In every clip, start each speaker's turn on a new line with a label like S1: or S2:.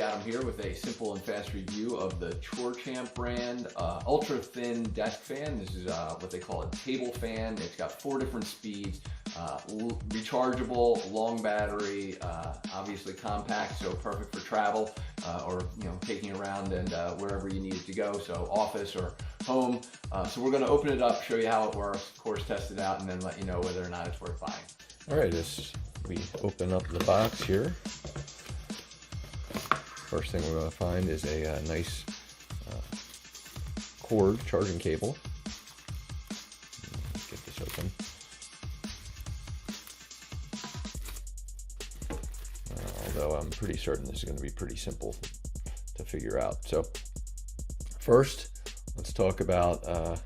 S1: Adam here with a simple and fast review of the ChoreChamp brand ultra thin desk fan. This is what they call a table fan. It's got 4 different speeds, rechargeable, long battery, obviously compact, so perfect for travel or taking around and wherever you need it to go, so office or home. So we're going to open it up, show you how it works, of course test it out, and then let you know whether or not it's worth buying.
S2: All right, as we open up the box here, first thing we're going to find is a nice cord charging cable. Let's get this open. Although I'm pretty certain this is going to be pretty simple to figure out. So first, let's talk about the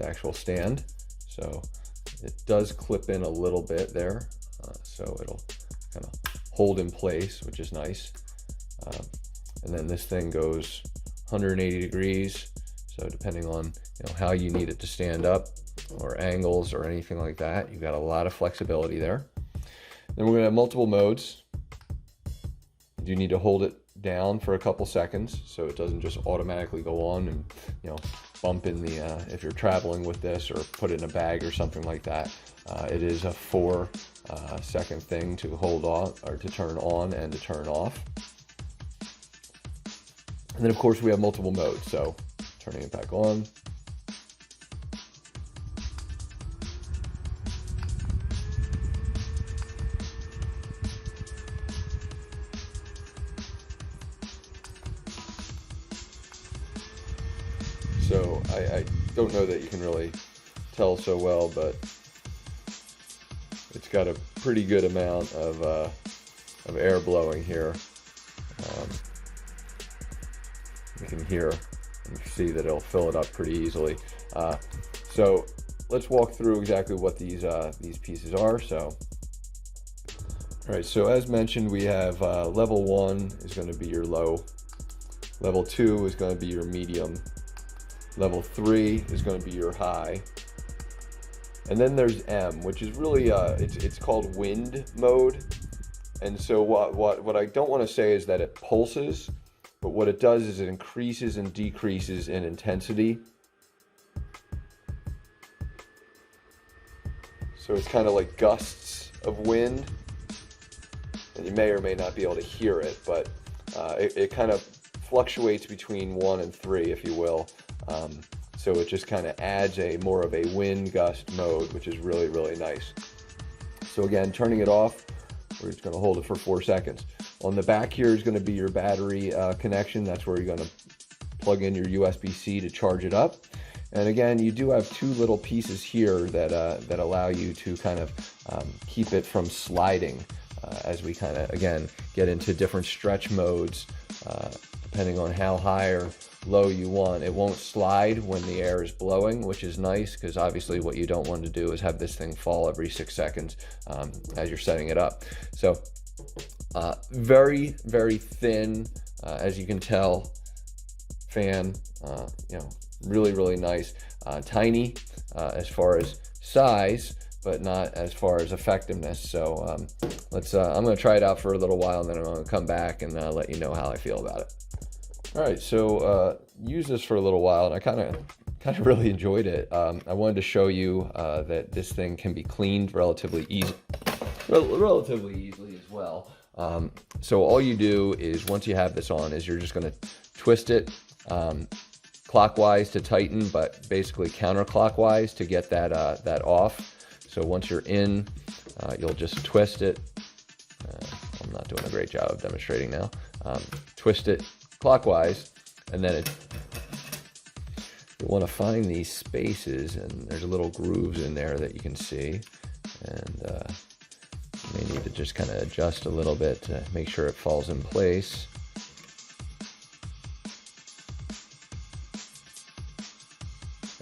S2: actual stand. So it does clip in a little bit there, so it'll kind of hold in place, which is nice. And then this thing goes 180 degrees, so depending on how you need it to stand up or angles or anything like that, you've got a lot of flexibility there. Then we're going to have multiple modes. You need to hold it down for a couple seconds so it doesn't just automatically go on and bump in the if you're traveling with this or put it in a bag or something like that. It is a 4-second thing to hold on or to turn on and to turn off. And then of course we have multiple modes, so turning it back on. So I don't know that you can really tell so well, but it's got a pretty good amount of air blowing here. You can hear and see that it'll fill it up pretty easily. So let's walk through exactly what these pieces are. So, all right. So as mentioned, we have level 1 is going to be your low. Level 2 is going to be your medium. Level 3 is going to be your high. And then there's M, which is really it's called wind mode. And so what I don't want to say is that it pulses, but what it does is it increases and decreases in intensity. So it's kind of like gusts of wind, and you may or may not be able to hear it, but it kind of fluctuates between 1 and 3, if you will. So it just kind of adds more of a wind gust mode, which is really, really nice. So again, turning it off, we're just going to hold it for 4 seconds. On the back here is going to be your battery connection. That's where you're going to plug in your USB-C to charge it up. And again, you do have 2 little pieces here that allow you to kind of keep it from sliding as we kind of, again, get into different stretch modes. Depending on how high or low you want. It won't slide when the air is blowing, which is nice, because obviously what you don't want to do is have this thing fall every 6 seconds as you're setting it up. So very, very thin, as you can tell, fan, really, really nice. Tiny as far as size, but not as far as effectiveness. So I'm going to try it out for a little while, and then I'm going to come back and let you know how I feel about it. All right, so use this for a little while, and I kind of really enjoyed it. I wanted to show you that this thing can be cleaned relatively easily as well. So all you do is, once you have this on, is you're just going to twist it clockwise to tighten, but basically counterclockwise to get that off. So once you're in, you'll just twist it. I'm not doing a great job of demonstrating now. Twist it clockwise, and then you want to find these spaces, and there's little grooves in there that you can see, and you may need to just kind of adjust a little bit to make sure it falls in place.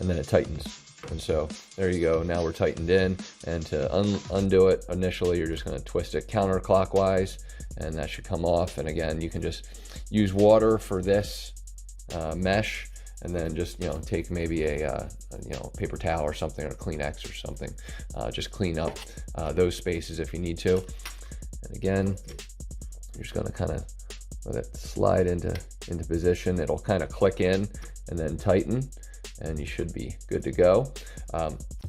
S2: And then it tightens. And so there you go. Now we're tightened in, and to undo it initially, you're just going to twist it counterclockwise, and that should come off. And again, you can just use water for this mesh, and then just take maybe a paper towel or something, or Kleenex or something, just clean up those spaces if you need to. And again, you're just going to kind of let it slide into position. It'll kind of click in and then tighten, and you should be good to go.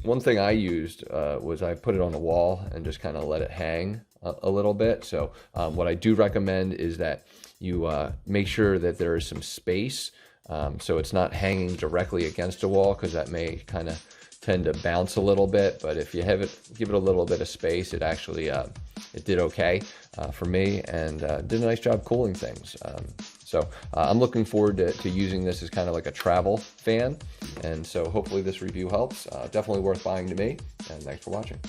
S2: One thing I used was I put it on the wall and just kind of let it hang a little bit. So what I do recommend is that you make sure that there is some space, so it's not hanging directly against a wall, because that may kind of tend to bounce a little bit. But if you give it a little bit of space, it actually it did okay for me, and did a nice job cooling things. So I'm looking forward to using this as kind of like a travel fan, and so hopefully this review helps. Definitely worth buying to me, and thanks for watching.